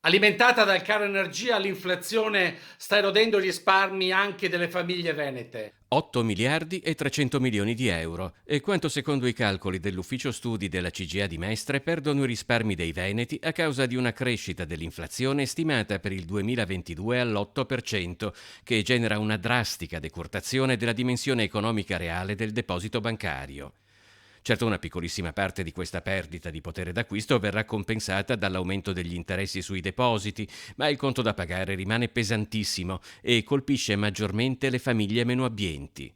Alimentata dal caro energia, l'inflazione sta erodendo i risparmi anche delle famiglie venete. 8 miliardi e 300 milioni di euro e quanto secondo i calcoli dell'ufficio studi della CGA di Mestre perdono i risparmi dei veneti a causa di una crescita dell'inflazione stimata per il 2022 all'8%, che genera una drastica decurtazione della dimensione economica reale del deposito bancario. Certo, una piccolissima parte di questa perdita di potere d'acquisto verrà compensata dall'aumento degli interessi sui depositi, ma il conto da pagare rimane pesantissimo e colpisce maggiormente le famiglie meno abbienti.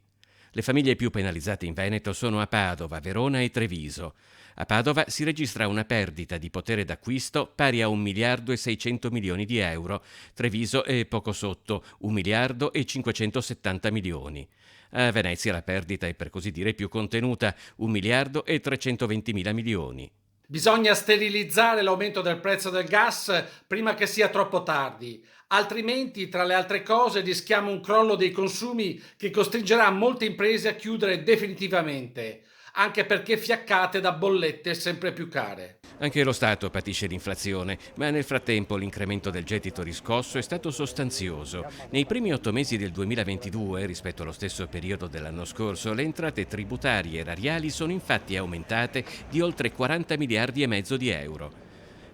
Le famiglie più penalizzate in Veneto sono a Padova, Verona e Treviso. A Padova si registra una perdita di potere d'acquisto pari a 1 miliardo e 600 milioni di euro, Treviso è poco sotto 1 miliardo e 570 milioni. A Venezia la perdita è per così dire più contenuta, 1 miliardo e 320 mila milioni. Bisogna sterilizzare l'aumento del prezzo del gas prima che sia troppo tardi, altrimenti, tra le altre cose, rischiamo un crollo dei consumi che costringerà molte imprese a chiudere definitivamente, anche perché fiaccate da bollette sempre più care. Anche lo Stato patisce l'inflazione, ma nel frattempo l'incremento del gettito riscosso è stato sostanzioso. Nei primi 8 mesi del 2022, rispetto allo stesso periodo dell'anno scorso, le entrate tributarie e erariali sono infatti aumentate di oltre 40 miliardi e mezzo di euro.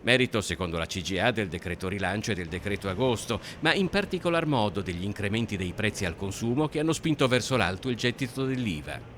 Merito, secondo la CGA, del decreto rilancio e del decreto agosto, ma in particolar modo degli incrementi dei prezzi al consumo che hanno spinto verso l'alto il gettito dell'IVA.